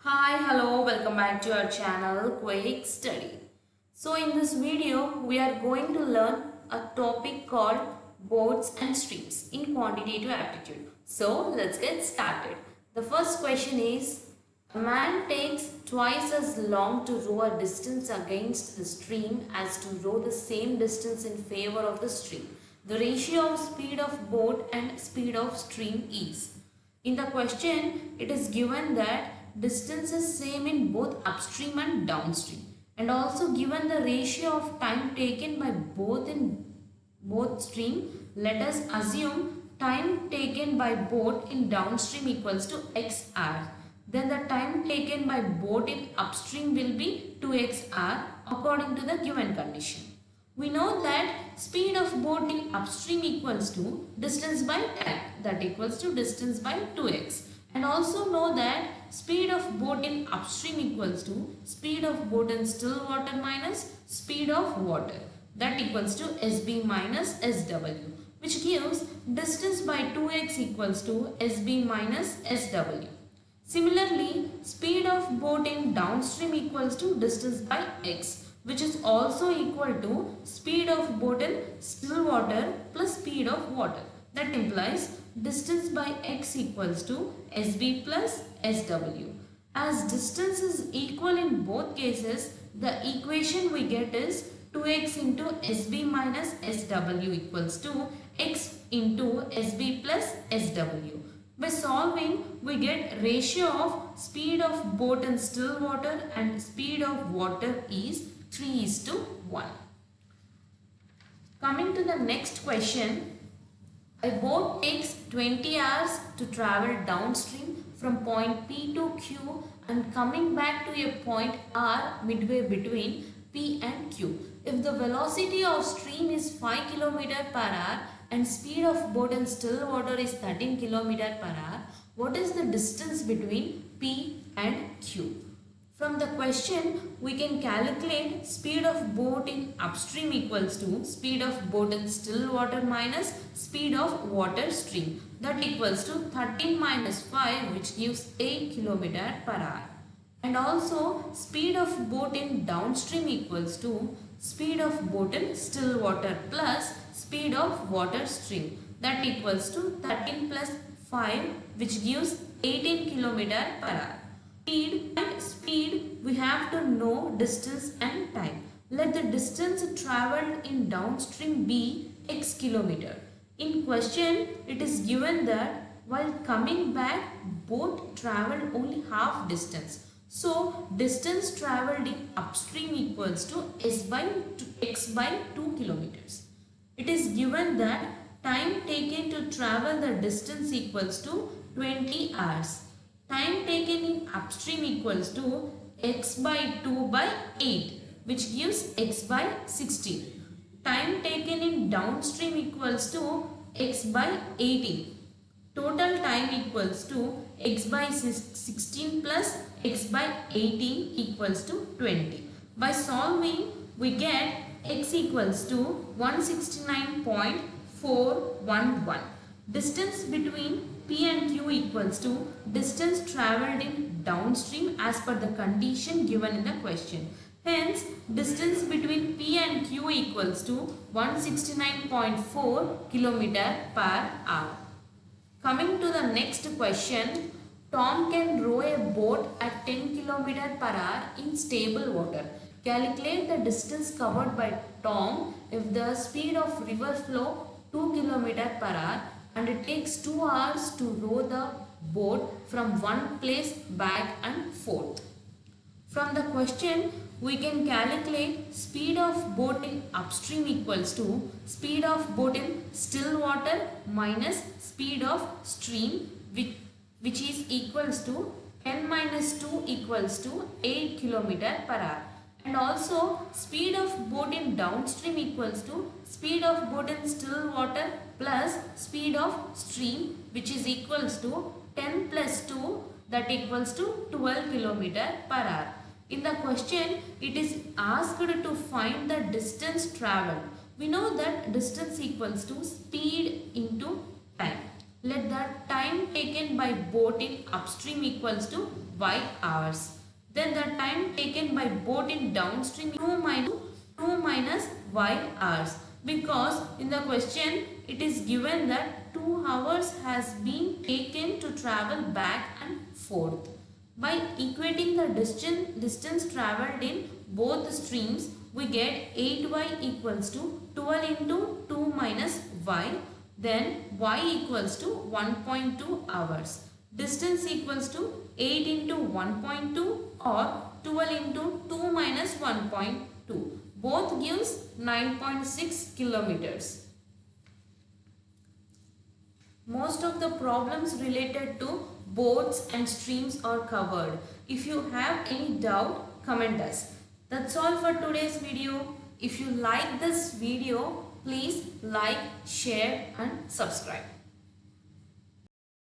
Hi, hello, welcome back to our channel Quick Study. So in this video, we are going to learn a topic called boats and streams in quantitative aptitude. So let's get started. The first question is, a man takes twice as long to row a distance against the stream as to row the same distance in favor of the stream. The ratio of speed of boat and speed of stream is. In the question, it is given that distance is same in both upstream and downstream, and also given the ratio of time taken by both in both stream. Let us assume time taken by boat in downstream equals to x hours. Then the time taken by boat in upstream will be 2x hour according to the given condition. We know that speed of boat in upstream equals to distance by time, that equals to distance by 2x, and also know that speed of boat in upstream equals to speed of boat in still water minus speed of water, that equals to SB minus SW, which gives distance by 2x equals to SB minus SW. Similarly, speed of boat in downstream equals to distance by x, which is also equal to speed of boat in still water plus speed of water. That implies distance by x equals to SB plus SW. As distance is equal in both cases, the equation we get is 2x into SB minus SW equals to x into SB plus SW. By solving, we get ratio of speed of boat in still water and speed of water is 3:1. Coming to the next question, a boat takes 20 hours to travel downstream from point P to Q and coming back to a point R midway between P and Q. If the velocity of stream is 5 km per hour and speed of boat in still water is 13 km per hour, what is the distance between P and Q? From the question, we can calculate speed of boat in upstream equals to speed of boat in still water minus speed of water stream. That equals to 13 minus 5, which gives 8 km per hour. And also speed of boat in downstream equals to speed of boat in still water plus speed of water stream. That equals to 13 plus 5, which gives 18 km per hour. Speed, we have to know distance and time. Let the distance traveled in downstream be x kilometer. In question, it is given that while coming back, boat traveled only half distance. So, distance traveled in upstream equals to x by 2 kilometers. It is given that time taken to travel the distance equals to 20 hours. Time taken in upstream equals to x by 2 by 8, which gives x by 16. Time taken in downstream equals to x by 18. Total time equals to x by 16 plus x by 18 equals to 20. By solving, we get x equals to 169.411. Distance between P and Q equals to distance travelled in downstream as per the condition given in the question. Hence, distance between P and Q equals to 169.4 km per hour. Coming to the next question, Tom can row a boat at 10 km per hour in stable water. Calculate the distance covered by Tom if the speed of river flow 2 km per hour and it takes 2 hours to row the boat from one place back and forth. From the question, we can calculate speed of boat in upstream equals to speed of boat in still water minus speed of stream, which is equals to 10 minus 2 equals to 8 km per hour. And also speed of boat in downstream equals to speed of boat in still water plus speed of stream, which is equals to 10 plus 2, that equals to 12 km per hour. In the question, it is asked to find the distance travelled. We know that distance equals to speed into time. let the time taken by boat in upstream equals to y hours. Then the time taken by boat in downstream 2 minus y hours, because in the question it is given that 2 hours has been taken to travel back and forth. By equating the distance traveled in both streams, we get 8y equals to 12 into 2 minus y. Then y equals to 1.2 hours. Distance equals to 8 into 1.2 or 12 into 2 minus 1.2. Both gives 9.6 kilometers. Most of the problems related to boats and streams are covered. If you have any doubt, comment us. That's all for today's video. If you like this video, please like, share and subscribe.